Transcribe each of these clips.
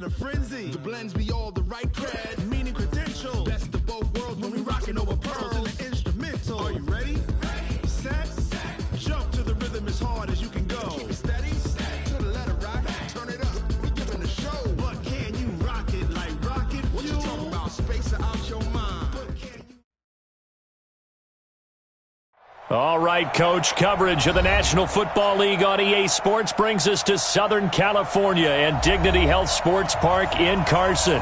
The frenzy, the blends be all the right cred, meaning credential. Best of both worlds when we rockin' over pearls in the instrumental. Are you ready? Set, jump to the rhythm as hard as you can go. Keep it steady, to the letter rock, turn it up, we giving a show. But can you rock it like rocket fuel? What you talking about, space out your mind? All right, Coach, coverage of the National Football League on EA Sports brings us to Southern California and Dignity Health Sports Park in Carson.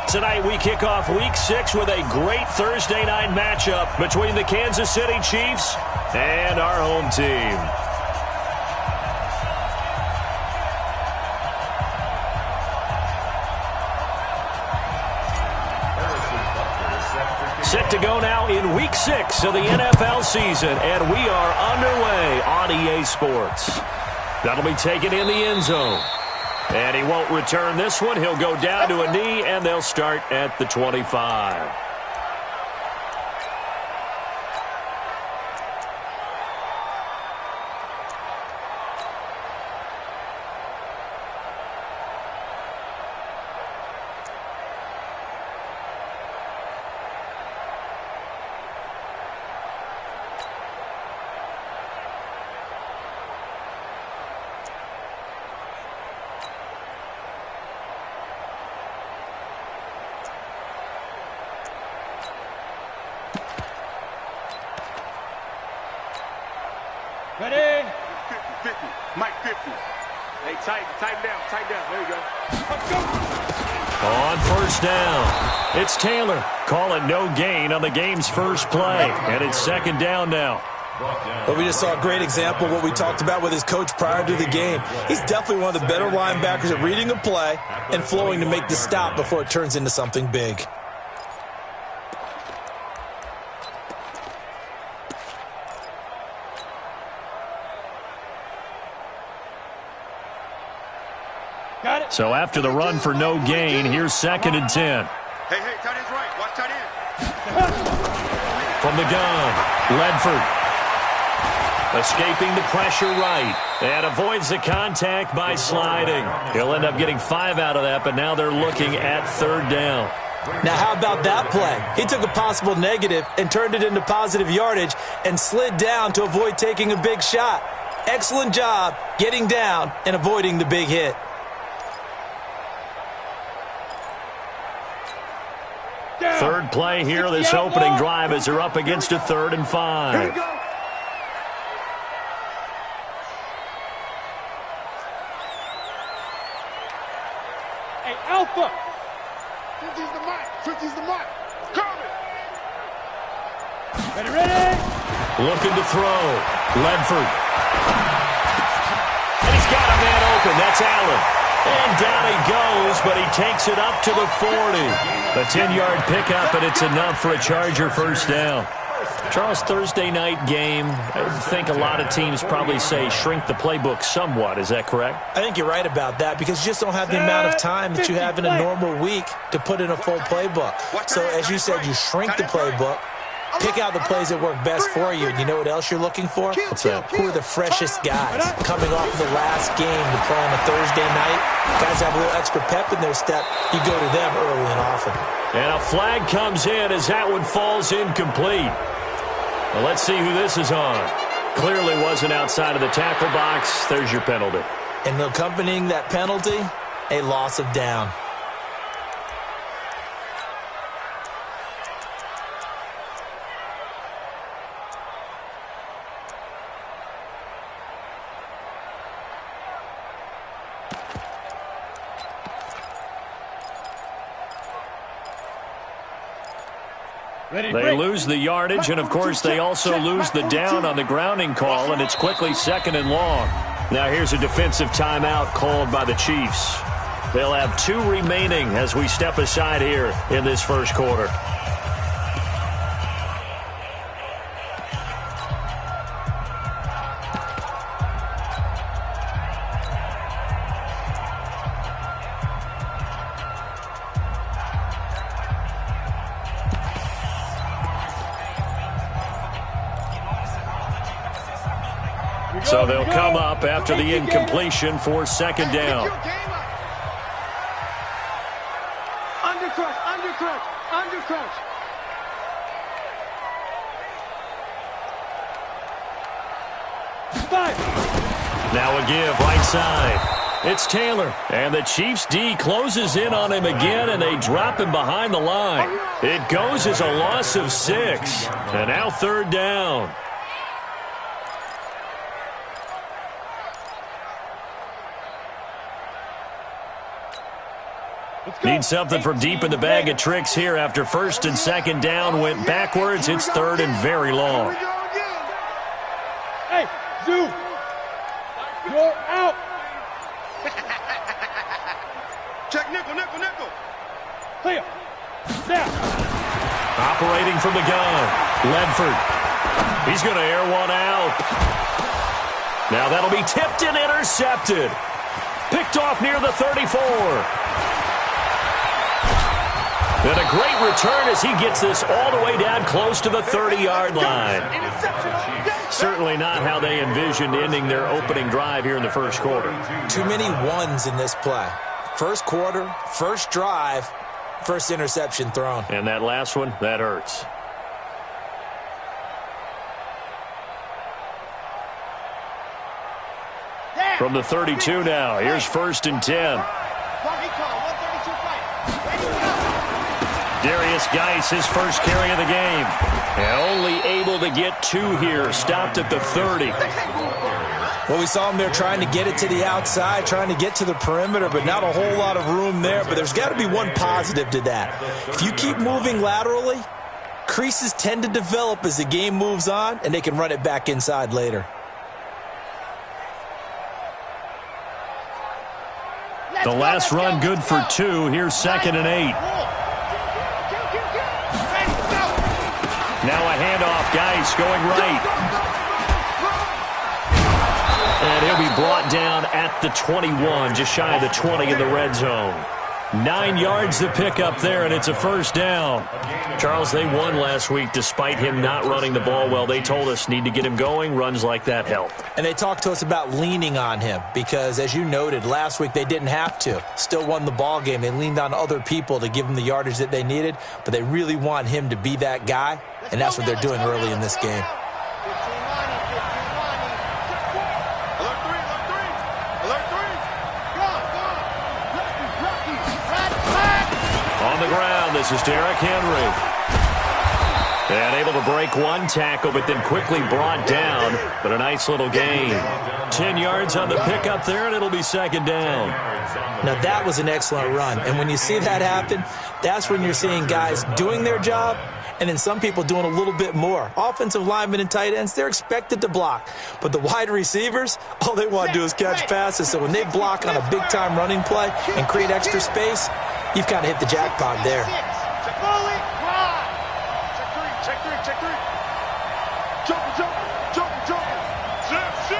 Tonight we kick off Week 6 with a great Thursday night matchup between the Kansas City Chiefs and our home team. Set to go now in Week 6 of the NFL season, and we are underway on EA Sports. That'll be taken in the end zone. And he won't return this one. He'll go down to a knee, and they'll start at the 25. Ready? 50, Mike 50. Hey, tighten down. There you go. Let's go. On first down, it's Taylor calling no gain on the game's first play, and it's second down now. But we just saw a great example of what we talked about with his coach prior to the game. He's definitely one of the better linebackers at reading a play and flowing to make the stop before it turns into something big. So after the run for no gain, here's 2nd and 10. Hey, tight end's right. Watch tight end. From the gun, Ledford. Escaping the pressure right. And avoids the contact by sliding. He'll end up getting 5 out of that, but now they're looking at 3rd down. Now, how about that play? He took a possible negative and turned it into positive yardage and slid down to avoid taking a big shot. Excellent job getting down and avoiding the big hit. Third play here, this opening drive as they're up against a 3rd and 5. Here we go. Hey, Alpha. 50's the mark. 50's the mark. Call it. Ready? Looking to throw. Ledford. And he's got a man open. That's Allen. And down he goes, but he takes it up to the 40. A 10-yard pickup, and it's enough for a Charger first down. Charles, Thursday night game, I think a lot of teams probably say shrink the playbook somewhat. Is that correct? I think you're right about that because you just don't have the amount of time that you have in a normal week to put in a full playbook. So, as you said, you shrink the playbook. Pick out the plays that work best for you. And you know what else you're looking for? What's that? Who are the freshest guys coming off the last game to play on a Thursday night? Guys have a little extra pep in their step. You go to them early and often. And a flag comes in as that one falls incomplete. Well, let's see who this is on. Clearly wasn't outside of the tackle box. There's your penalty. And accompanying that penalty, a loss of down. They lose the yardage, and, of course, they also lose the down on the grounding call, and it's quickly 2nd and long. Now here's a defensive timeout called by the Chiefs. They'll have 2 remaining as we step aside here in this first quarter. So they'll come up after the incompletion for 2nd down. Undercrush, undercrush, undercrush. Now a give right side. It's Taylor. And the Chiefs D closes in on him again, and they drop him behind the line. It goes as a loss of 6. And now 3rd down. Need something from deep in the bag of tricks here after 1st and 2nd down went backwards. It's 3rd and very long. Hey, Zoo, you're out. Check nickel, nickel, nickel. Clear. Down. Operating from the gun, Ledford. He's going to air one out. Now that'll be tipped and intercepted. Picked off near the 34. And a great return as he gets this all the way down close to the 30-yard line. Certainly not how they envisioned ending their opening drive here in the first quarter. Too many ones in this play. First quarter, first drive, first interception thrown. And that last one, that hurts. From the 32 now, here's 1st and 10. Darius Geis, his first carry of the game. And only able to get 2 here. Stopped at the 30. Well, we saw him there trying to get it to the outside, trying to get to the perimeter, but not a whole lot of room there. But there's got to be one positive to that. If you keep moving laterally, creases tend to develop as the game moves on, and they can run it back inside later. The last run good for 2. Here's 2nd and 8. Now a handoff. Geis going right. And he'll be brought down at the 21, just shy of the 20 in the red zone. 9 yards to pick up there, and it's a 1st down. Charles, they won last week despite him not running the ball well. They told us need to get him going. Runs like that help. And they talked to us about leaning on him because, as you noted, last week they didn't have to. Still won the ball game. They leaned on other people to give them the yardage that they needed, but they really want him to be that guy, and that's what they're doing early in this game. On the ground, this is Derrick Henry. And able to break one tackle, but then quickly brought down. But a nice little gain. 10 yards on the pickup there, and it'll be 2nd down. Now, that was an excellent run. And when you see that happen, that's when you're seeing guys doing their job and then some people doing a little bit more. Offensive linemen and tight ends, they're expected to block. But the wide receivers, all they want to do is catch passes. So when they block on a big-time running play and create extra space, you've kind of hit the jackpot there. Check 3. Jump. Zip.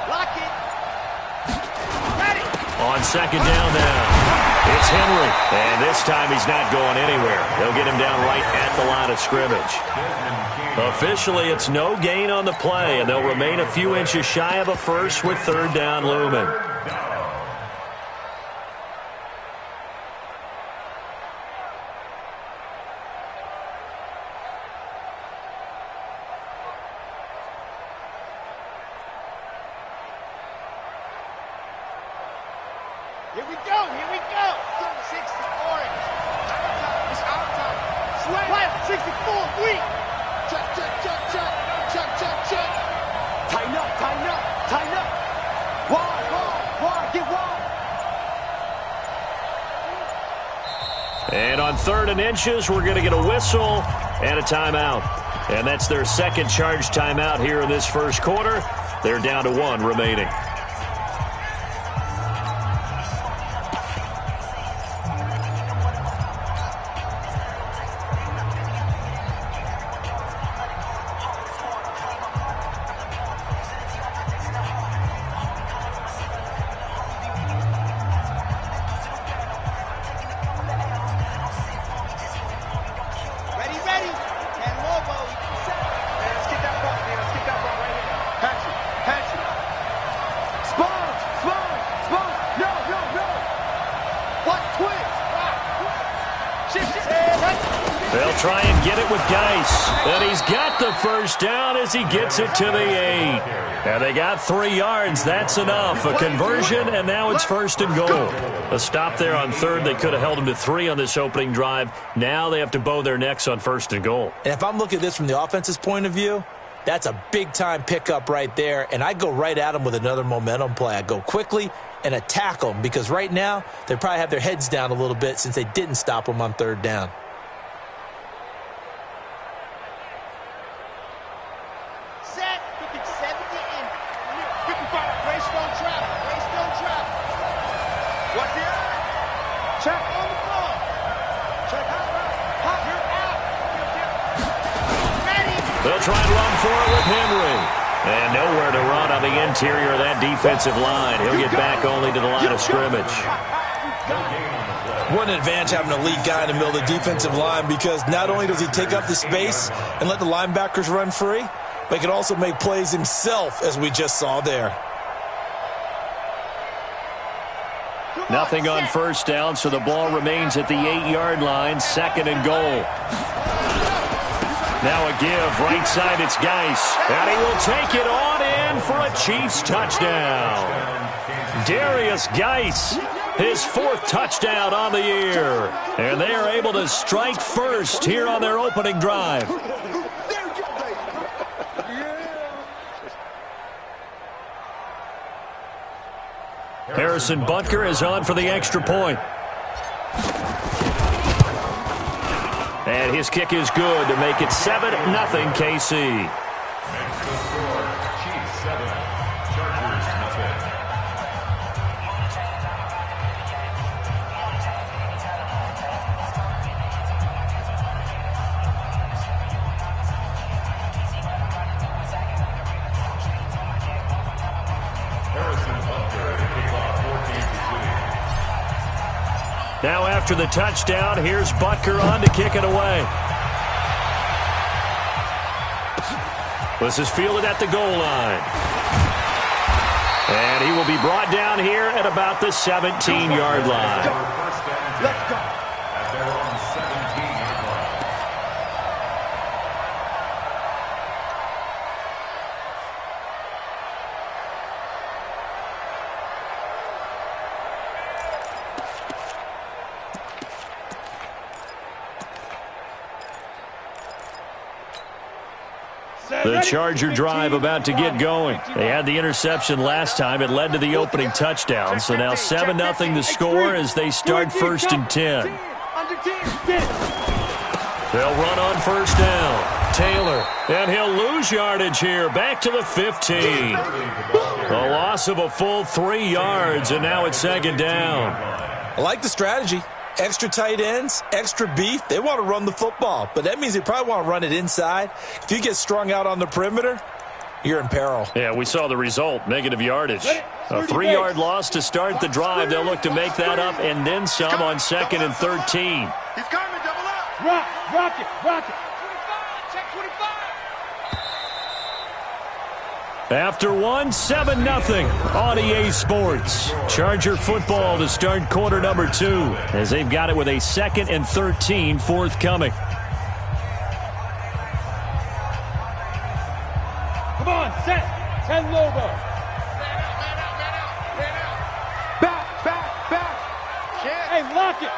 Lock it. Ready. On 2nd down now. It's Henry. And this time he's not going anywhere. They'll get him down right at the line of scrimmage. Officially, it's no gain on the play, and they'll remain a few inches shy of a 1st with 3rd down looming. Here we go. 64. It's our time. Sweat. 64. Weak. Check. Tighten up. Wide. Get wide. And on 3rd and inches, we're going to get a whistle and a timeout. And that's their 2nd charge timeout here in this first quarter. They're down to 1 remaining. Spot. No. What? Twist. They'll try and get it with Geis. And he's got the first down as he gets it to the 8. And they got 3 yards. That's enough. A conversion, and now it's 1st and goal. A stop there on 3rd. They could have held him to 3 on this opening drive. Now they have to bow their necks on 1st and goal. And if I'm looking at this from the offense's point of view, that's a big-time pickup right there. And I go right at them with another momentum play. I go quickly and attack them because right now they probably have their heads down a little bit since they didn't stop them on 3rd down. They'll try and run for it with Henry. And nowhere to run on the interior of that defensive line. He'll get back only to the line of scrimmage. What an advantage having an elite guy in the middle of the defensive line, because not only does he take up the space and let the linebackers run free, but he can also make plays himself, as we just saw there. Nothing on 1st down, so the ball remains at the 8-yard line, 2nd and goal. Now a give, right side, it's Geis. And he will take it on in for a Chiefs touchdown. Darius Geis, his 4th touchdown on the year. And they are able to strike first here on their opening drive. Harrison Butker is on for the extra point. And his kick is good to make it 7-0 KC. Chiefs 7, Chargers nothing. Harrison Butker to kick off 14-2. Now after the touchdown, here's Butker on to kick it away. This is fielded at the goal line. And he will be brought down here at about the 17-yard line. Let's go. At their own 17-yard line. The Charger drive about to get going. They had the interception last time. It led to the opening touchdown. So now 7-0 the score as they start 1st and 10. They'll run on 1st down. Taylor, and he'll lose yardage here. Back to the 15. A loss of a full 3 yards, and now it's 2nd down. I like the strategy. Extra tight ends, extra beef. They want to run the football, but that means they probably want to run it inside. If you get strung out on the perimeter, you're in peril. Yeah, we saw the result, negative yardage. A 3-yard loss to start the drive. They'll look to make that up and then some on 2nd and 13. He's coming, double up. Rock it. 25, check 25. After 7-0 on EA Sports. Charger football to start quarter number 2 as they've got it with a 2nd and 13 forthcoming. Come on, set. 10 Lobo. Back. Hey, lock it.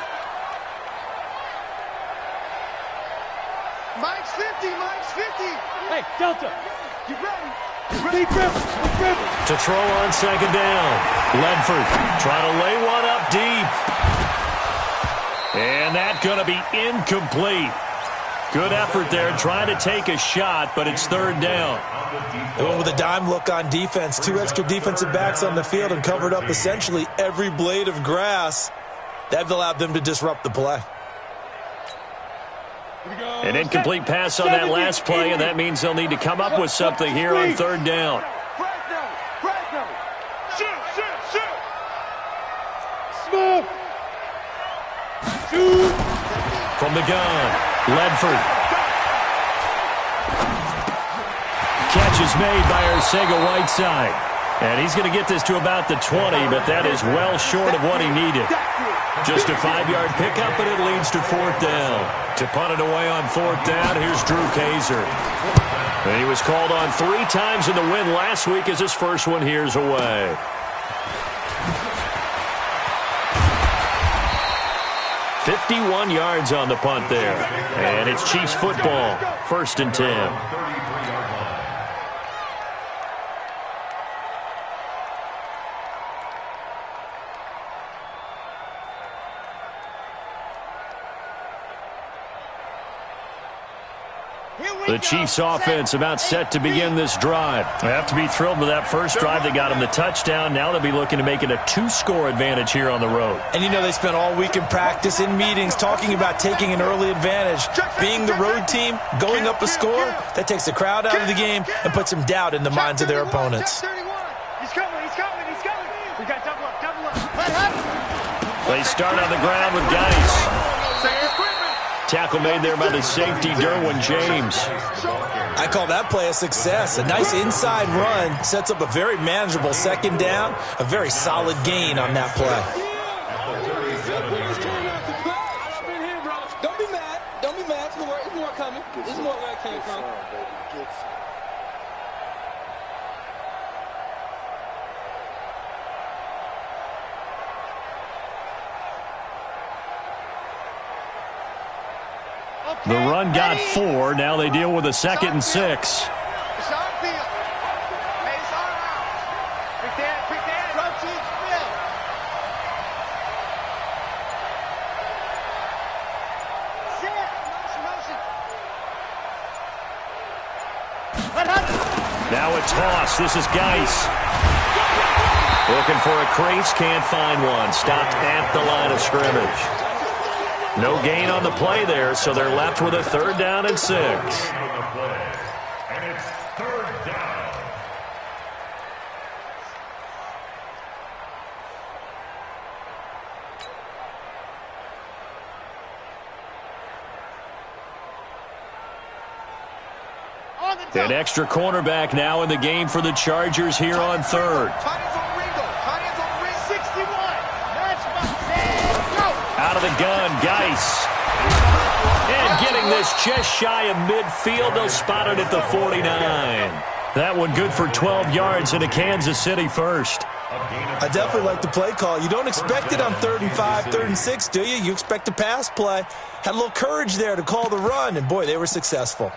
Mike's 50. Hey, Delta. You ready? Big River. To throw on 2nd down. Ledford trying to lay one up deep. And that's going to be incomplete. Good effort there trying to take a shot, but it's 3rd down. They went with a dime look on defense. 2 extra defensive backs on the field and covered up essentially every blade of grass. That allowed them to disrupt the play. An incomplete pass on that last play, and that means they'll need to come up with something here on 3rd down. Shoot. Smoke. Shoot. From the gun, Ledford. Catch is made by Arcega-Whiteside. And he's going to get this to about the 20, but that is well short of what he needed. Just a 5-yard pickup, and it leads to 4th down. To punt it away on 4th down, here's Drew Kaiser. And he was called on 3 times in the win last week as his first one here's away. "51 yards on the punt there. And it's Chiefs football, 1st and 10. The Chiefs offense about set to begin this drive. They have to be thrilled with that first drive. They got him the touchdown. Now they'll be looking to make it a 2-score advantage here on the road. And you know they spent all week in practice, in meetings, talking about taking an early advantage. Being the road team, going up a score, that takes the crowd out of the game and puts some doubt in the minds of their opponents. He's coming, he's coming, he's coming. We got double up, double up. They start on the ground with Geis. Tackle made there by the safety, Derwin James. I call that play a success. A nice inside run sets up a very manageable 2nd down. A very solid gain on that play. Don't be mad. Don't be mad. There's more coming. There's more where I came from. The run got 4. Now they deal with a 2nd and 6. Now a toss. This is Geis. Looking for a crease. Can't find one. Stopped at the line of scrimmage. No gain on the play there, so they're left with a 3rd down and 6. And it's 3rd down. An extra cornerback now in the game for the Chargers here on 3rd. Out of the gun, Geis. And getting this just shy of midfield. They'll spot it at the 49. That one good for 12 yards into Kansas City first. I definitely like the play call. You don't expect it on 3rd and 5, 3rd and 6, do you? You expect a pass play. Had a little courage there to call the run, and boy, they were successful.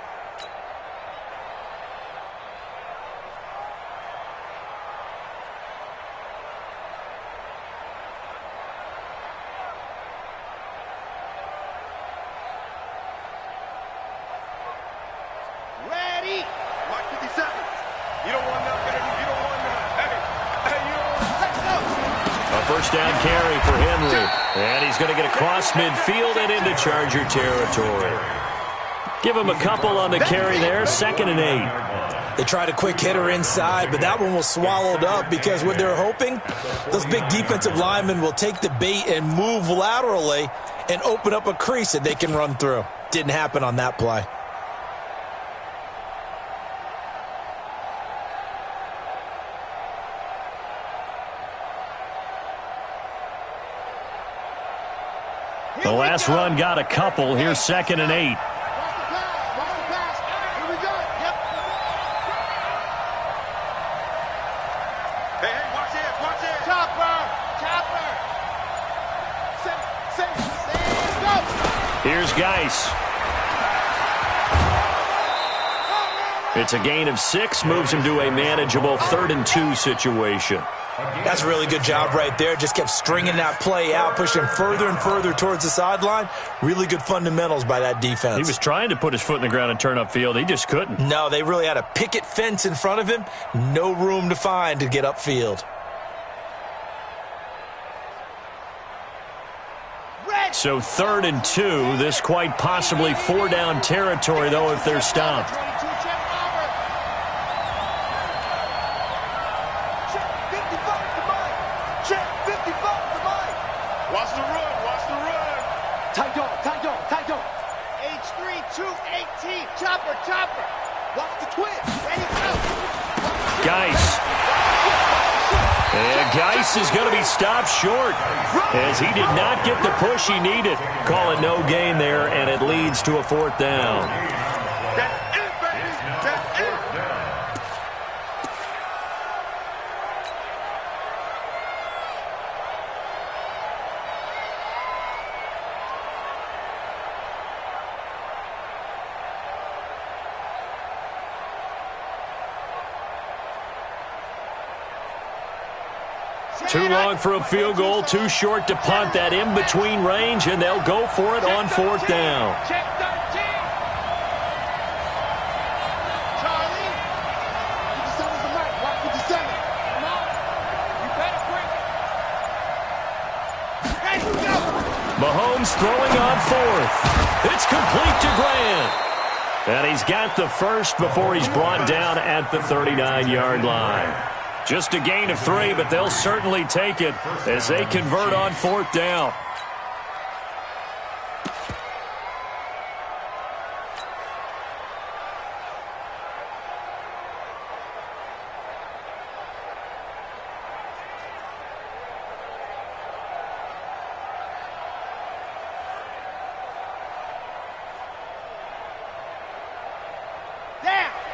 First down carry for Henry. And he's going to get across midfield and into Charger territory. Give him a couple on the carry there. 2nd and 8. They tried a quick hitter inside, but that one was swallowed up because what they're hoping, those big defensive linemen will take the bait and move laterally and open up a crease that they can run through. Didn't happen on that play. The last run got a couple. Here's 2nd and 8. Here's Geis. It's a gain of 6, moves him to a manageable 3rd and 2 situation. That's a really good job right there. Just kept stringing that play out, pushing further and further towards the sideline. Really good fundamentals by that defense. He was trying to put his foot in the ground and turn upfield. He just couldn't. No, they really had a picket fence in front of him. No room to find to get upfield. So 3rd and 2. This quite possibly 4-down territory, though, if they're stopped. Chopper. Watch the twist. Ready, go. Geis. And Geis is going to be stopped short as he did not get the push he needed. Call it no gain there, and it leads to a 4th down. That's it, baby. That's it. Too long for a field goal, too short to punt. That in-between range, and they'll go for it on 4th down. Check 13. Charlie. 57's the mic. Watch 57. Come on. You better quick. Hey, go. Mahomes throwing on 4th. It's complete to Grant. And he's got the first before he's brought down at the 39-yard line. Just a gain of 3, but they'll certainly take it as they convert on 4th down.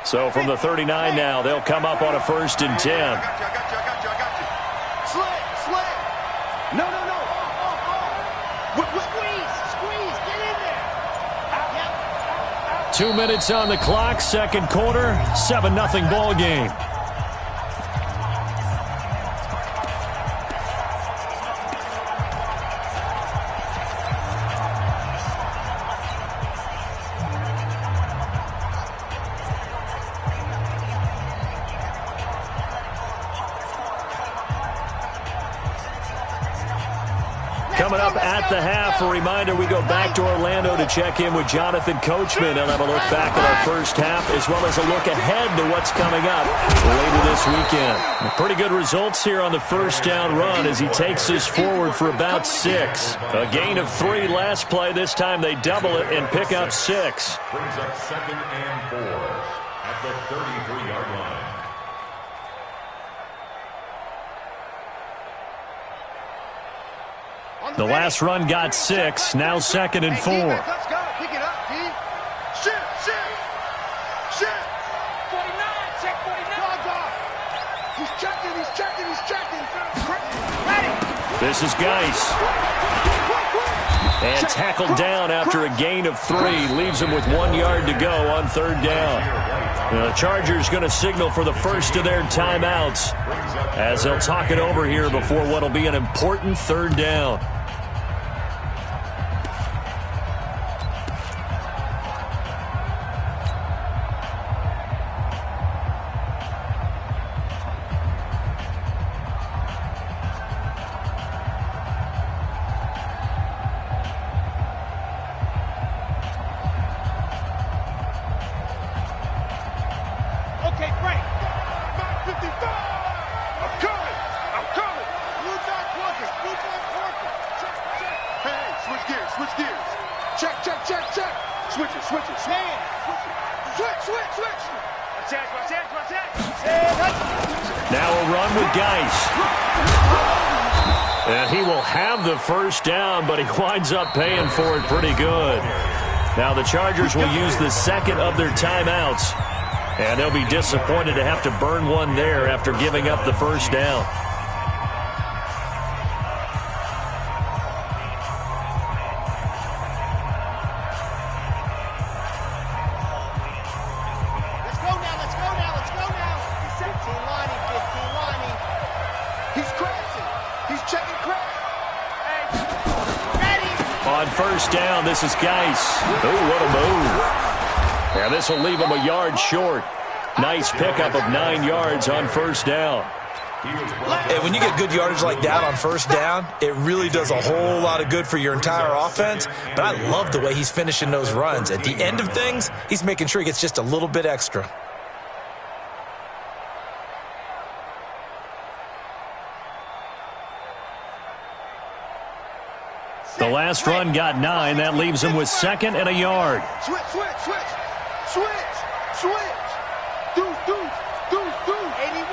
So from the 39 now, they'll come up on a 1st and 10. I got you. Slip. No. Squeeze. Get in there. 2 minutes on the clock, 2nd quarter, 7-0 ball game. Coming up at the half, a reminder, we go back to Orlando to check in with Jonathan Coachman and have a look back at our first half as well as a look ahead to what's coming up later this weekend. Pretty good results here on the 1st down run as he takes us forward for about 6. A gain of 3 last play. This time they double it and pick up 6. Brings up 2nd and 4 at the 33-yard line. The last run got 6, now 2nd and 4. Let's go. Pick it up, D. Shit. 49. Check 49. He's checking. Ready. This is Geis. And tackled down after a gain of 3. Leaves him with 1 yard to go on 3rd down. The Chargers going to signal for the first of their timeouts as they'll talk it over here before what will be an important 3rd down. Okay, break. 55. I'm coming. Blue dot working. Check. Hey, switch gears. Check. Switch it. Man. Switch. Watch that. Now a run with Geis. And he will have the 1st down, but he winds up paying for it pretty good. Now the Chargers will use the 2nd of their timeouts. And they'll be disappointed to have to burn one there after giving up the 1st down. Let's go now. 15 lining. He's crashing. He's checking crash. Hey. Ready. On 1st down, this is Geis. Oh, what a move. Yeah, this will leave him a yard short. Nice pickup of 9 yards on 1st down. And when you get good yardage like that on 1st down, it really does a whole lot of good for your entire offense. But I love the way he's finishing those runs. At the end of things, he's making sure he gets just a little bit extra. The last run got 9. That leaves him with 2nd and a yard. Switch. Deuce. 81.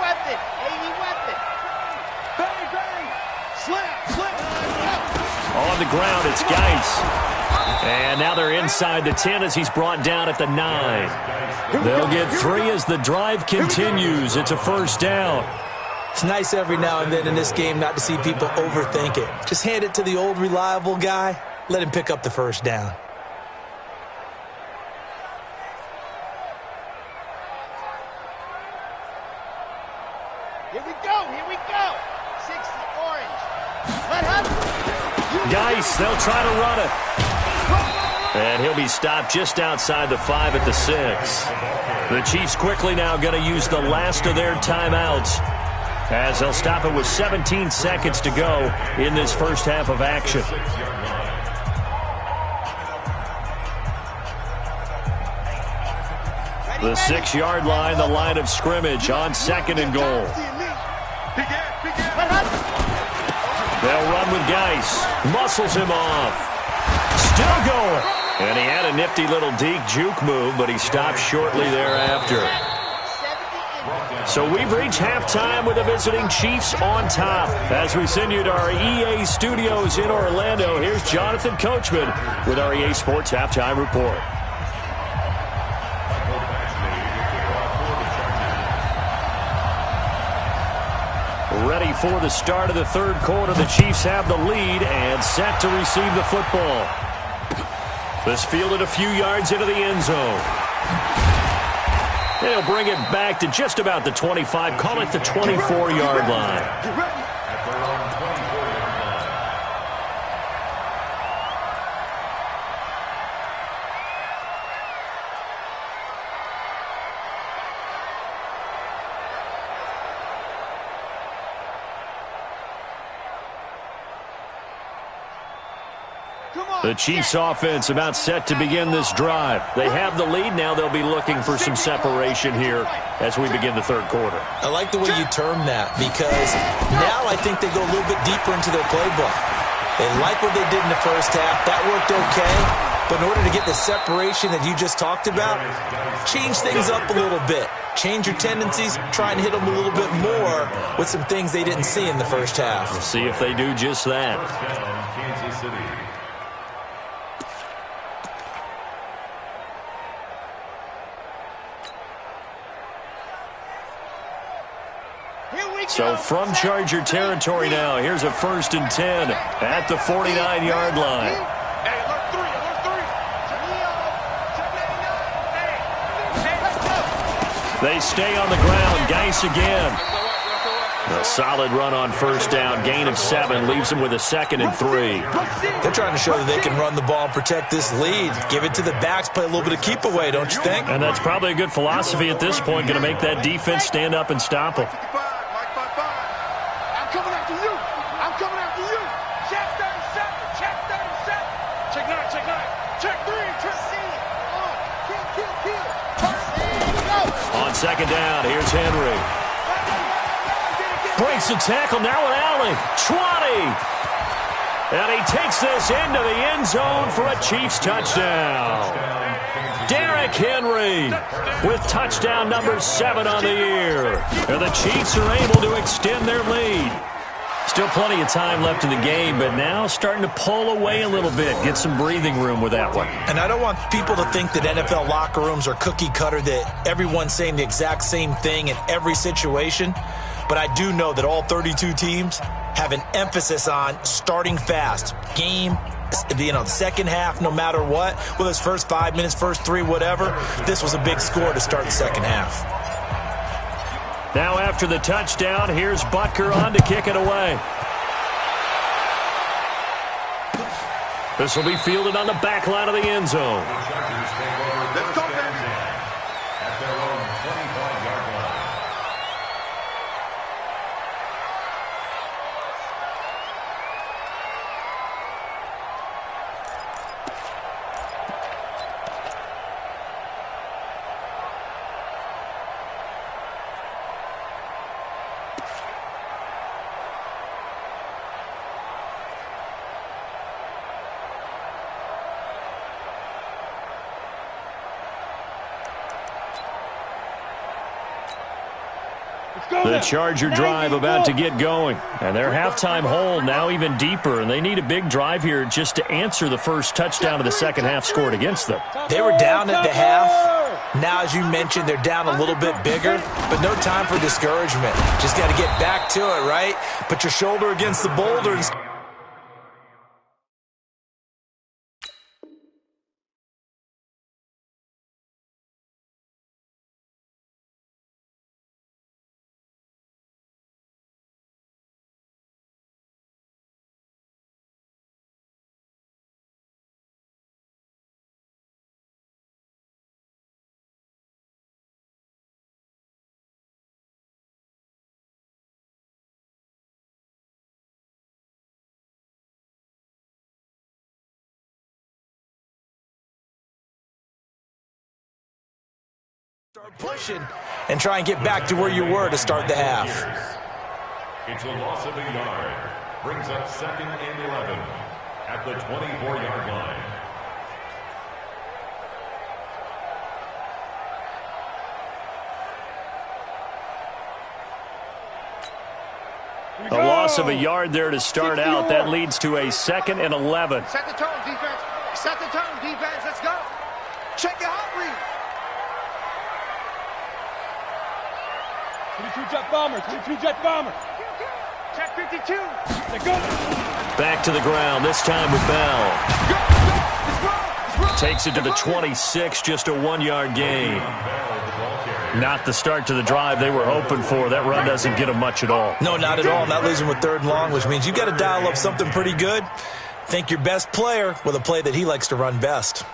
on the ground. It's Geis. And now they're inside the 10 as he's brought down at the 9. They'll get 3 as the drive continues. It's a first down. It's nice every now and then in this game not to see people overthink it. Just hand it to the old reliable guy. Let him pick up the first down. Here we go. 60, orange. Let him. Geis, they'll try to run it. And he'll be stopped just outside the 5 at the 6. The Chiefs quickly now going to use the last of their timeouts, as they'll stop it with 17 seconds to go in this first half of action. The 6-yard line, the line of scrimmage on 2nd and goal. They'll run with Geis. Muscles him off. Still going. And he had a nifty little deke juke move, but he stopped shortly thereafter. So we've reached halftime with the visiting Chiefs on top. As we send you to our EA studios in Orlando, here's Jonathan Coachman with our EA Sports Halftime Report. Ready for the start of the third quarter. The Chiefs have the lead and set to receive the football. This fielded a few yards into the end zone. They'll bring it back to just about the 25, call it the 24-yard line. The Chiefs offense about set to begin this drive. They have the lead. Now they'll be looking for some separation here as we begin the third quarter. I like the way you term that, because now I think they go a little bit deeper into their playbook. They like what they did in the first half. That worked okay. But in order to get the separation that you just talked about, change things up a little bit. Change your tendencies. Try and hit them a little bit more with some things they didn't see in the first half. We'll see if they do just that. Kansas City. So from Charger territory now, here's a 1st and 10 at the 49-yard line. They stay on the ground. Geis again. A solid run on first down. Gain of 7 leaves them with a 2nd and 3. They're trying to show that they can run the ball and protect this lead. Give it to the backs, play a little bit of keep away, don't you think? And that's probably a good philosophy at this point. Going to make that defense stand up and stop them. On 2nd down, here's Henry. Breaks the tackle, now with Allen. 20. And he takes this into the end zone for a Chiefs touchdown. Derrick Henry with touchdown number 7 on the year. And the Chiefs are able to extend their lead. Still plenty of time left in the game, but now starting to pull away a little bit. Get some breathing room with that one. And I don't want people to think that NFL locker rooms are cookie cutter, that everyone's saying the exact same thing in every situation. But I do know that all 32 teams have an emphasis on starting fast. Game, the second half, no matter what. Whether it's first 5 minutes, first 3, whatever. This was a big score to start the second half. Now after the touchdown, here's Butker on to kick it away. This will be fielded on the back line of the end zone. Let's go, baby. At their own 25-yard line. The Charger drive about to get going. And their halftime hole now even deeper, and they need a big drive here just to answer the first touchdown of the second half scored against them. They were down at the half. Now, as you mentioned, they're down a little bit bigger, but no time for discouragement. Just got to get back to it, right? Put your shoulder against the boulders. Start pushing and try and get back to where you were to start the half. It's a loss of a yard. Brings up 2nd and 11 at the 24-yard line. A loss of a yard there to start out. That leads to a 2nd and 11. Set the tone, defense. Set the tone, defense. Let's go. Check your hot read. 22 jet bomber, 22 jet bomber. Check 52. Let's go. Back to the ground, this time with Bell. Takes it to the 26, just a 1-yard gain. Not the start to the drive they were hoping for. That run doesn't get them much at all. No, not at all. And that leaves them with 3rd and long, which means you've got to dial up something pretty good. Think your best player with a play that he likes to run best.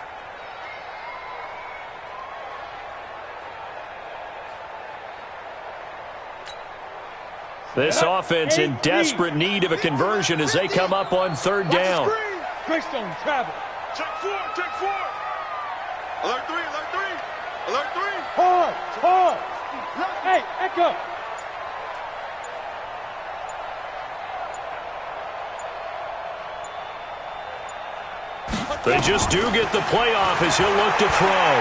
This offense in desperate need of a conversion as they come up on 3rd down. Greystone travel. Check 4, check 4. Alert 3, alert 3. Alert 3. Hard, hard. Hey, echo. They just do get the playoff as he'll look to throw.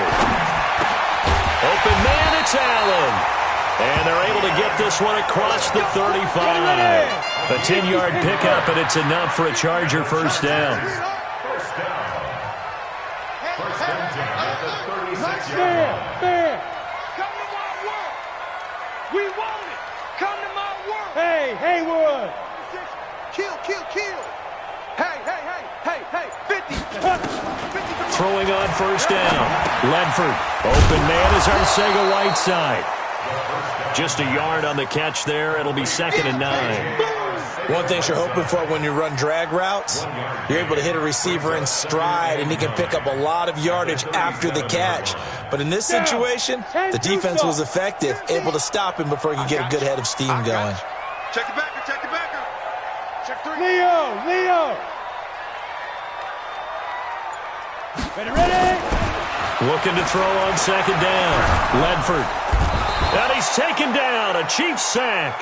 Open man, it's Allen. And they're able to get this one across the 35. A 10-yard pickup, and it's enough for a Charger first down. First down. First and 10 at the 36-yard line. Come to my work. We want it. Come to my work. Hey, Haywood. Kill, kill, kill. Hey, hey, hey, hey, hey. 50. 50. Throwing on first down. Ledford. Open man is Arcega Whiteside. Just a yard on the catch there. It'll be 2nd and 9. One thing you're hoping for when you run drag routes, you're able to hit a receiver in stride, and he can pick up a lot of yardage after the catch. But in this situation, the defense was effective, able to stop him before he could get a good head of steam going. Check the backer, check the backer. Check 3. Leo. Ready? Looking to throw on 2nd down. Ledford. And he's taken down, a Chiefs sack.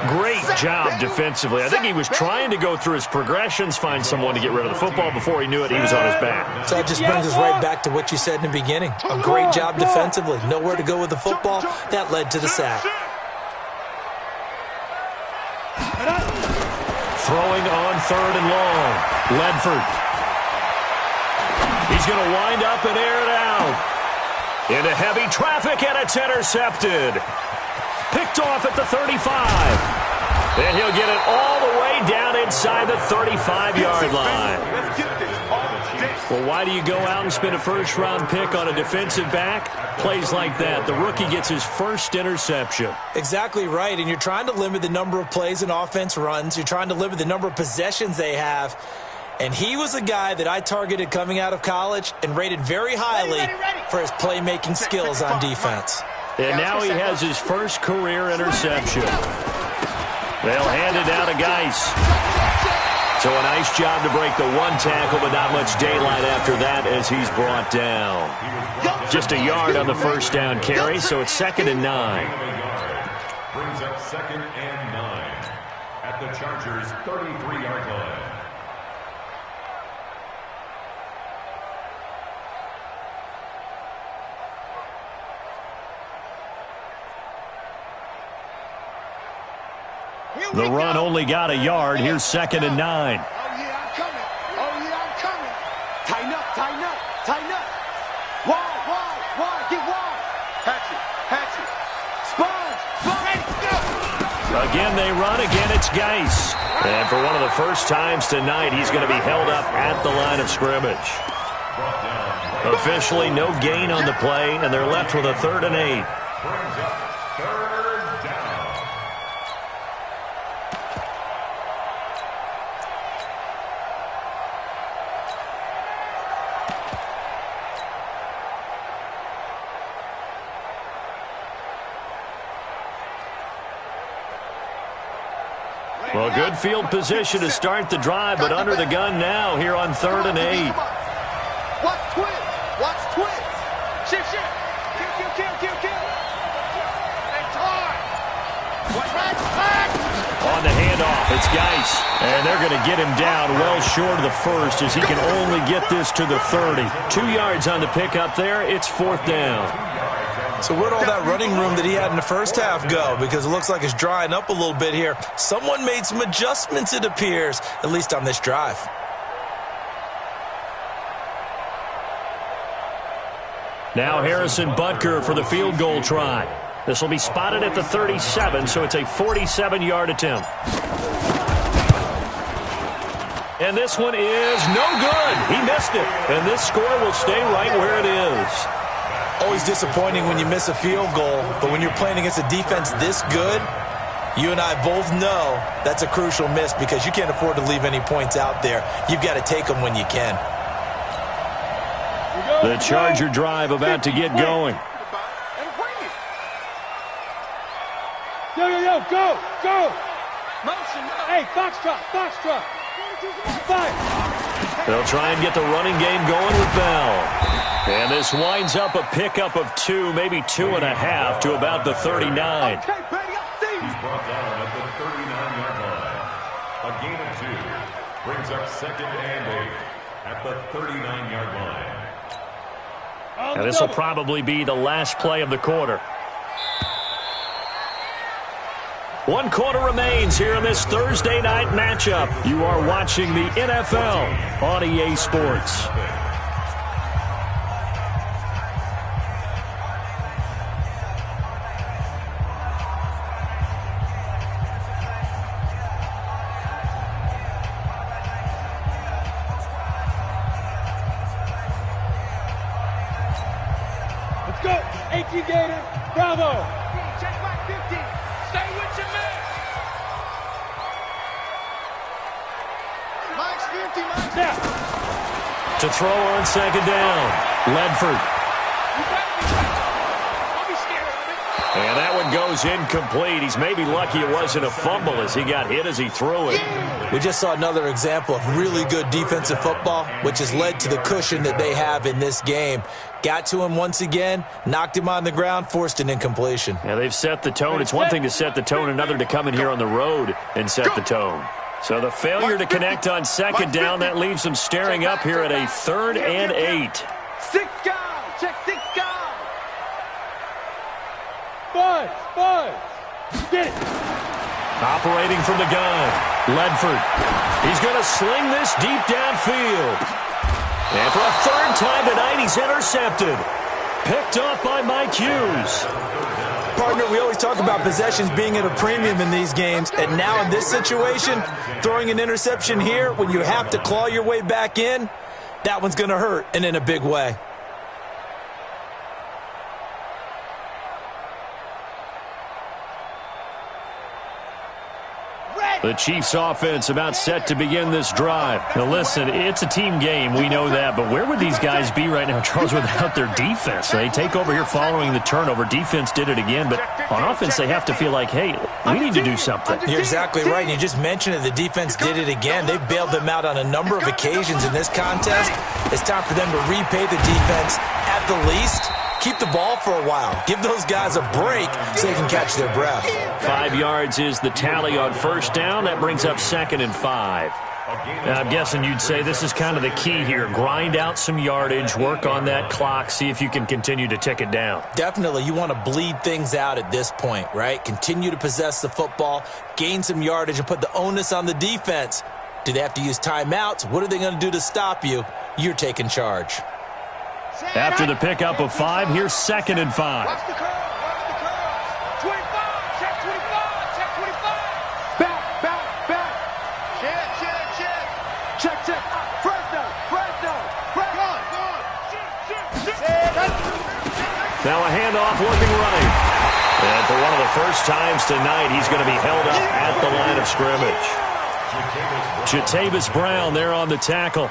Great job defensively. I think he was trying to go through his progressions, find someone to get rid of the football. Before he knew it, he was on his back. So that just brings us right back to what you said in the beginning. A great job defensively. Nowhere to go with the football. That led to the sack. Throwing on 3rd and long. Ledford. He's going to wind up and air it out. Into heavy traffic, and it's intercepted. Picked off at the 35. And he'll get it all the way down inside the 35-yard line. Well, why do you go out and spend a first-round pick on a defensive back? Plays like that. The rookie gets his first interception. Exactly right, and you're trying to limit the number of plays an offense runs. You're trying to limit the number of possessions they have. And he was a guy that I targeted coming out of college and rated very highly for his playmaking skills on defense. And now he has his first career interception. They'll hand it down to Geis. So a nice job to break the 1 tackle, but not much daylight after that as he's brought down. Just a yard on the first down carry, so it's 2nd and 9. Brings up 2nd and 9 at the Chargers' 33-yard line. The run only got a yard. Here's 2nd and 9. Oh, yeah, I'm coming. Oh, yeah, I'm coming. Tighten up, tighten up, tighten up. Wide, get wide. Hatch it. Sponge, go. Again, they run. Again, it's Geis. And for one of the first times tonight, he's going to be held up at the line of scrimmage. Officially, no gain on the play, and they're left with a 3rd and 8. Brings up 3rd down. Well, good field position to start the drive, but under the gun now here on 3rd and 8. Watch twins. Shift. Kill. And time. On the handoff, it's Geis. And they're going to get him down well short of the first as he can only get this to the 30. 2 yards on the pickup there. It's 4th down. So where'd all that running room that he had in the first half go? Because it looks like it's drying up a little bit here. Someone made some adjustments, it appears, at least on this drive. Now Harrison Butker for the field goal try. This will be spotted at the 37, so it's a 47-yard attempt. And this one is no good. He missed it. And this score will stay right where it is. Always disappointing when you miss a field goal, but when you're playing against a defense this good, you and I both know that's a crucial miss because you can't afford to leave any points out there. You've got to take them when you can. The Charger drive about to get going. Go. Motion. Hey, foxtrot. Fire. They'll try and get the running game going with Bell. And this winds up a pickup of 2, maybe 2.5 to about the 39. He's brought down at the 39-yard line. A gain of 2 brings up 2nd and 8 at the 39-yard line. And this will probably be the last play of the quarter. 1 quarter remains here in this Thursday night matchup. You are watching the NFL on EA Sports. Let's go. 18 Gator. Bravo. Check back 50. Stay with your man. Mike's 50, Mike's Now. To throw on 2nd down. Ledford. Don't be scared of it. And that one goes incomplete. He's maybe lucky it wasn't a fumble as he got hit as he threw it. We just saw another example of really good defensive football, which has led to the cushion that they have in this game. Got to him once again, knocked him on the ground, forced an incompletion. Yeah, they've set the tone. It's one thing to set the tone, another to come in here on the road and set the tone. So the failure to connect on 2nd down, that leaves them staring up here at a 3rd and 8. 6 guys. Check 6 guys. Buzz. Get it. Operating from the gun, Ledford. He's going to sling this deep downfield. And for a 3rd time tonight, he's intercepted. Picked off by Mike Hughes. Partner, we always talk about possessions being at a premium in these games, and now in this situation, throwing an interception here when you have to claw your way back in, that one's going to hurt, and in a big way. The Chiefs offense about set to begin this drive. Now listen, it's a team game, we know that, but where would these guys be right now, Charles, without their defense? They take over here following the turnover. Defense did it again, but on offense they have to feel like, hey, we need to do something. You're exactly right, and you just mentioned it. The defense did it again. They bailed them out on a number of occasions in this contest. It's time for them to repay the defense at the least. Keep the ball for a while. Give those guys a break so they can catch their breath. 5 yards is the tally on 1st down. That brings up 2nd and 5. A I'm guessing you'd say this is kind of the key here. Grind out some yardage, work on that clock, see if you can continue to tick it down. Definitely. You want to bleed things out at this point, right? Continue to possess the football, gain some yardage, and put the onus on the defense. Do they have to use timeouts? What are they going to do to stop you? You're taking charge. After the pickup of 5, here's 2nd and 5. Watch the curl. Watch the curl. 25. Check 25. Check 25. Back. Check. Fresno. Now a handoff looking right. And for one of the first times tonight, he's going to be held up at the line of scrimmage. Jatavis Brown there on the tackle.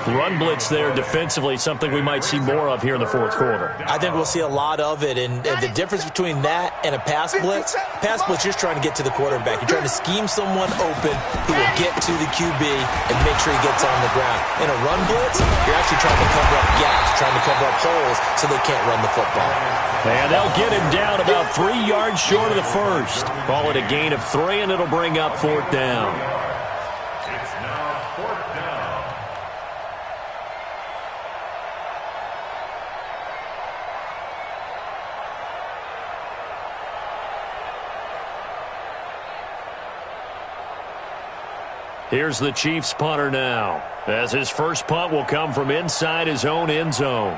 Run blitz there defensively, something we might see more of here in the 4th quarter. I think we'll see a lot of it, and the difference between that and a pass blitz, you're just trying to get to the quarterback. You're trying to scheme someone open who will get to the QB and make sure he gets on the ground. In a run blitz, you're actually trying to cover up gaps, trying to cover up holes so they can't run the football. And they'll get him down about 3 yards short of the first. Call it a gain of 3, and it'll bring up 4th down. Here's the Chiefs punter now, as his first punt will come from inside his own end zone.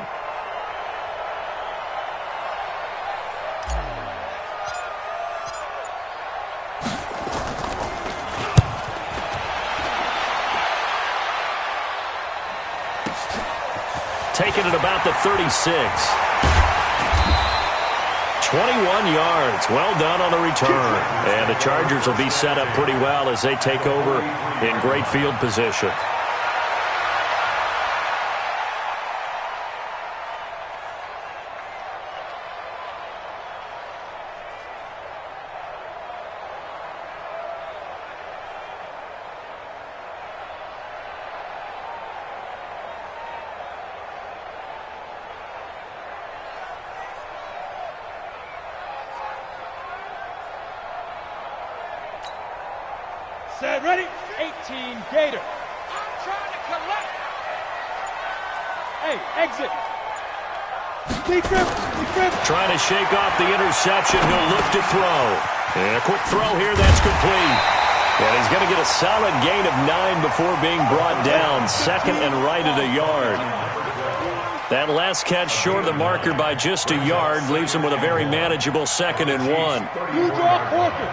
Taking it about the 36. 21 yards. Well done on the return. And the Chargers will be set up pretty well as they take over in great field position. Set, ready? 18 Gator. I'm trying to collect. Hey, exit. Deep grip. Trying to shake off the interception. He'll look to throw. And a quick throw here. That's complete. And he's going to get a solid gain of 9 before being brought down. 2nd and right at a yard. That last catch short of the marker by just a yard leaves him with a very manageable 2nd and 1. You draw Porker.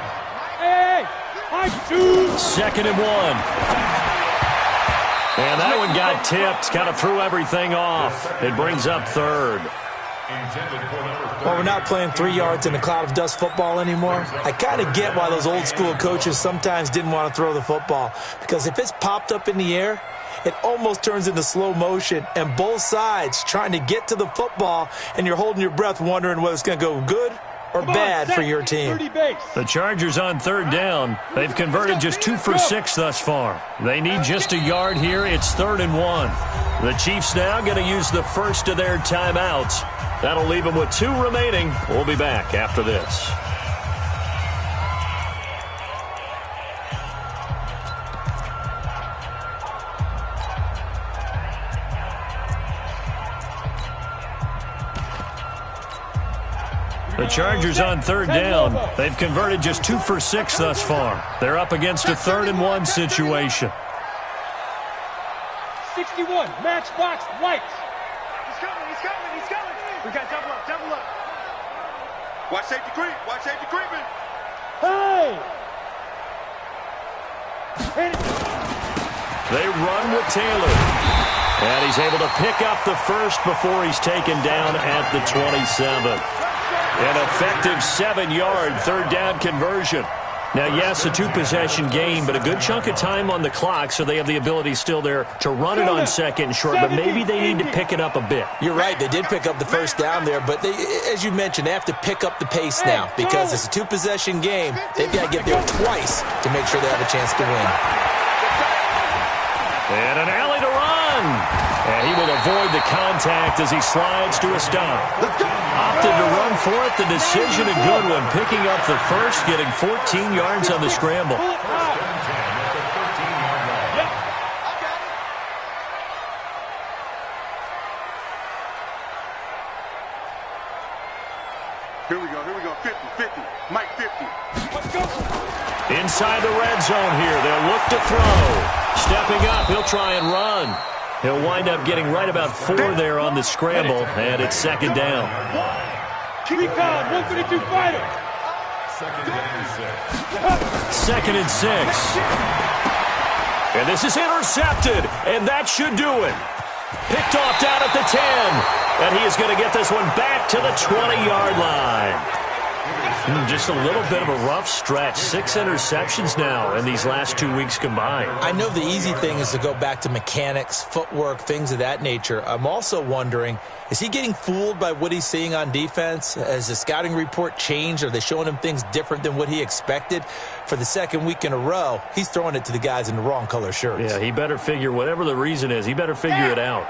Hey. 2nd and 1. And that one got tipped. Kind of threw everything off. It brings up 3rd. Well, we're not playing 3 yards in a cloud of dust football anymore. I kind of get why those old school coaches sometimes didn't want to throw the football. Because if it's popped up in the air, it almost turns into slow motion. And both sides trying to get to the football, and you're holding your breath wondering whether it's going to go good or bad for your team. The Chargers on 3rd down. They've converted just 2 for 6 thus far. They need just a yard here. It's 3rd and 1. The Chiefs now going to use the first of their timeouts. That'll leave them with 2 remaining. We'll be back after this. The Chargers on 3rd down. They've converted just 2 for 6 thus far. They're up against a 3rd and 1 situation. 61, matchbox, light. He's coming. We got double up. Watch safety creeping. Hey! They run with Taylor. And he's able to pick up the first before he's taken down at the 27. An effective 7-yard 3rd down conversion. Now, yes, a 2-possession game, but a good chunk of time on the clock, so they have the ability still there to run it on 2nd and short, but maybe they need to pick it up a bit. You're right. They did pick up the first down there, but as you mentioned, they have to pick up the pace now because it's a 2-possession game. They've got to get there twice to make sure they have a chance to win. And an alley to run. And he will avoid the contact as he slides to a stop. Opted to run for it. The decision a good one. Picking up the first, getting 14 yards on the scramble. Here we go. 50, 50. Mike 50. Let's go. Inside the red zone here. They'll look to throw. Stepping up, he'll try and run. He'll wind up getting right about 4 there on the scramble, and it's second down. Recon, 132 fighter. Second and 6. And this is intercepted, and that should do it. Picked off down at the 10, and he is going to get this one back to the 20-yard line. Just a little bit of a rough stretch. 6 interceptions now in these last 2 weeks combined. I know the easy thing is to go back to mechanics, footwork, things of that nature. I'm also wondering, is he getting fooled by what he's seeing on defense? Has the scouting report changed? Are they showing him things different than what he expected? For the second week in a row, he's throwing it to the guys in the wrong color shirts. Yeah, he better figure, whatever the reason is, he better figure it out.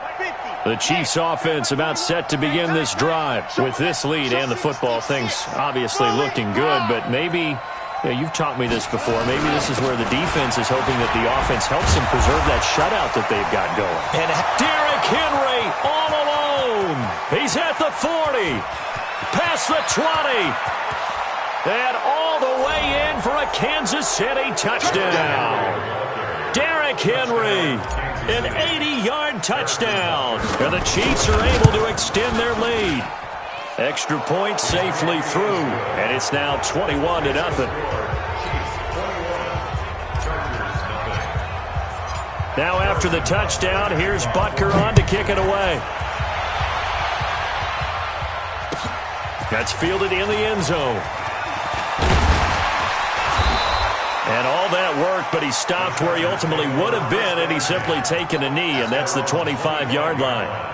The Chiefs offense about set to begin this drive. With this lead and the football, things obviously looking good, but maybe, you've taught me this before, maybe this is where the defense is hoping that the offense helps them preserve that shutout that they've got going. And Derrick Henry all alone. He's at the 40, past the 20, and all the way in for a Kansas City touchdown. Derrick Henry, an 80-yard touchdown, and the Chiefs are able to extend their lead. Extra point safely through, and it's now 21-0. Now after the touchdown, here's Butker on to kick it away. That's fielded in the end zone. And all that work, but he stopped where he ultimately would have been, and he's simply taken a knee, and that's the 25-yard line.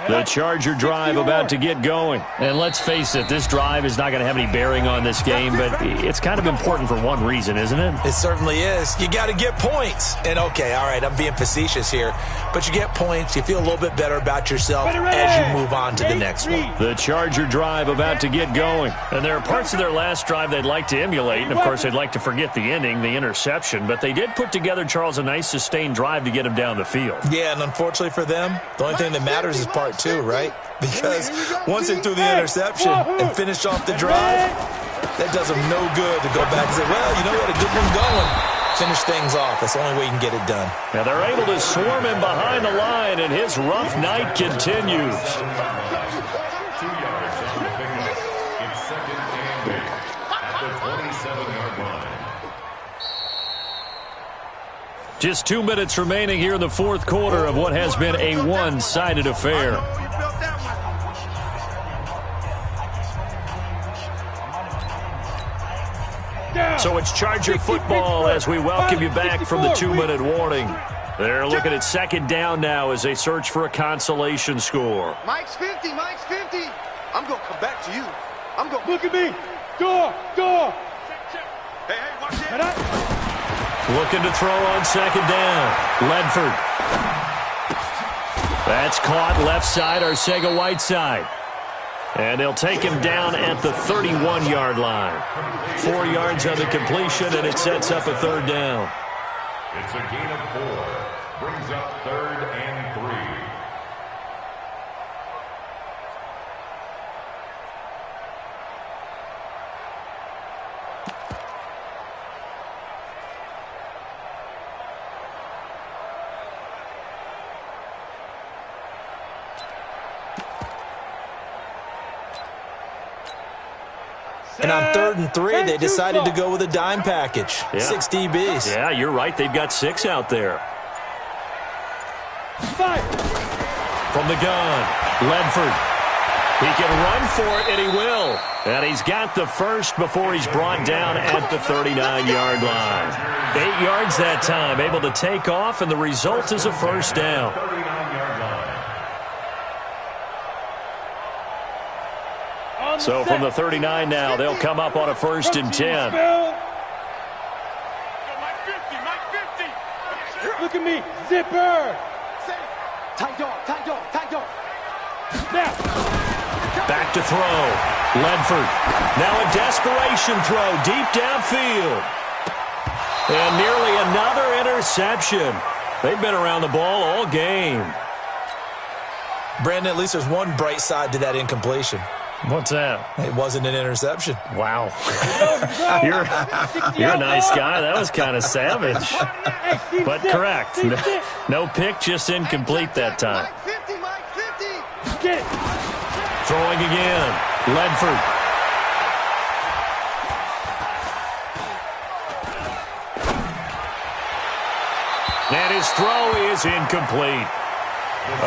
The Charger drive about to get going. And let's face it, this drive is not going to have any bearing on this game, but it's kind of important for one reason, isn't it? it certainly is. You got to get points. And, okay, all right, I'm being facetious here, but you get points, you feel a little bit better about yourself as you move on to the next one. The Charger drive about to get going. And there are parts of their last drive they'd like to emulate, and, of course, they'd like to forget the ending, the interception, but they did put together, Charles, a nice sustained drive to get him down the field. Yeah, and unfortunately for them, the only thing that matters is part 2, right? Because once they threw the interception and finished off the drive, that does them no good to go back and say, well, you know what, a good one's going. Finish things off. That's the only way you can get it done. Now they're able to swarm him behind the line, and his rough night continues. 2 yards on the pickup. It's second and 8 at the 27-yard line. Just 2 minutes remaining here in the fourth quarter of what has been a one-sided affair. So it's Charger football as we welcome you back from the 2-minute warning. They're looking at second down now as they search for a consolation score. Mike's 50, Mike's 50. I'm going to come back to you. I'm going to... Look at me. Door. Hey, watch it. Looking to throw on second down. Ledford. That's caught left side, Arcega-Whiteside. And they'll take him down at the 31-yard line. 4 yards on the completion, and it sets up a third down. It's a gain of 4. Brings up third and 3. And on 3rd and 3, they decided to go with a dime package. Yeah. 6 DBs. Yeah, you're right. They've got 6 out there. Fire. From the gun, Ledford. He can run for it, and he will. And he's got the first before he's brought down at the 39-yard line. 8 yards that time, able to take off, and the result is a first down. 39-yard line. So from the 39 now, they'll come up on a 1st and 10. Look at me. Zipper. Tight dog. Now. Back to throw. Ledford. Now a desperation throw deep downfield. And nearly another interception. They've been around the ball all game. Brandon, at least there's one bright side to that incompletion. What's that? It wasn't an interception. Wow. You're a nice guy. That was kind of savage. But correct. No pick, just incomplete that time. Throwing again. Ledford. And his throw is incomplete.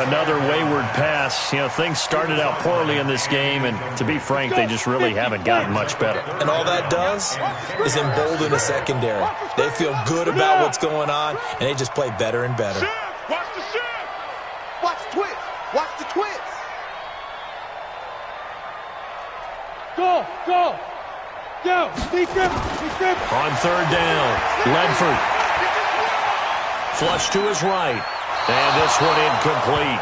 Another wayward pass. You know, things started out poorly in this game, and to be frank, they just really haven't gotten much better. And all that does is embolden the secondary. They feel good about what's going on, and they just play better and better. Watch the shift. Watch the twist. Watch the twist. Go, go. Go. Be careful. On third down, Ledford. Flush to his right. And this one incomplete.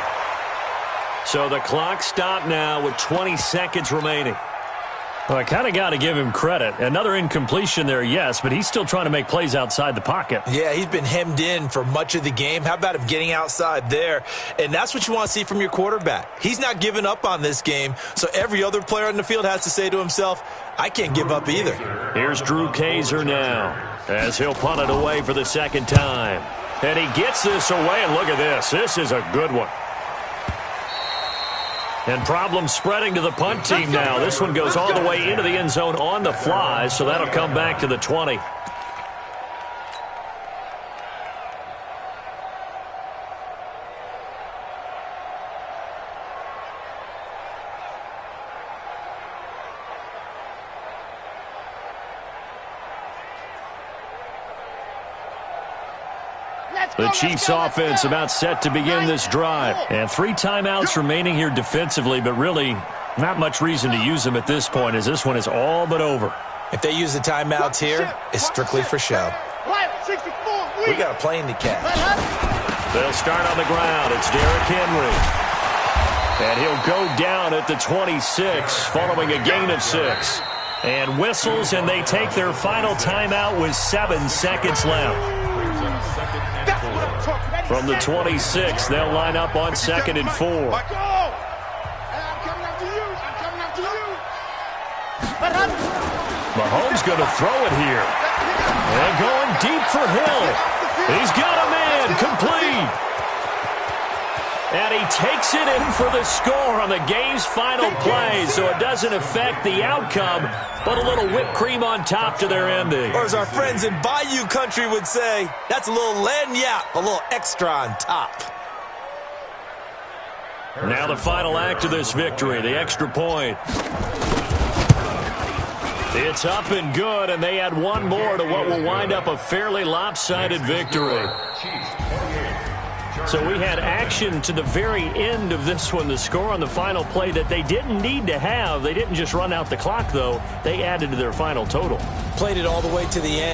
So the clock stopped now with 20 seconds remaining. Well, I kind of got to give him credit. Another incompletion there, yes, but he's still trying to make plays outside the pocket. Yeah, he's been hemmed in for much of the game. How about him getting outside there? And that's what you want to see from your quarterback. He's not giving up on this game, so every other player on the field has to say to himself, I can't give up either. Here's Drew Kaiser now, as he'll punt it away for the second time. And he gets this away, and look at this. This is a good one. And problems spreading to the punt team now. This one goes all the way into the end zone on the fly, so that'll come back to the 20. The Chiefs offense about set to begin this drive. And 3 timeouts remaining here defensively, but really not much reason to use them at this point as this one is all but over. If they use the timeouts here, it's strictly for show. We got a plane to catch. They'll start on the ground. It's Derrick Henry. And he'll go down at the 26 following a gain of 6. And whistles, and they take their final timeout with 7 seconds left. From the 26, they'll line up on 2nd and 4. Mahomes going to throw it here. And going deep for Hill. He's got a man, complete. And he takes it in for the score on the game's final play, so it doesn't affect the outcome, but a little whipped cream on top to their ending. Or as our friends in Bayou Country would say, that's a little lagniappe, a little extra on top. Now the final act of this victory, the extra point. It's up and good, and they add one more to what will wind up a fairly lopsided victory. So we had action to the very end of this one. The score on the final play that they didn't need to have. They didn't just run out the clock, though. They added to their final total. Played it all the way to the end.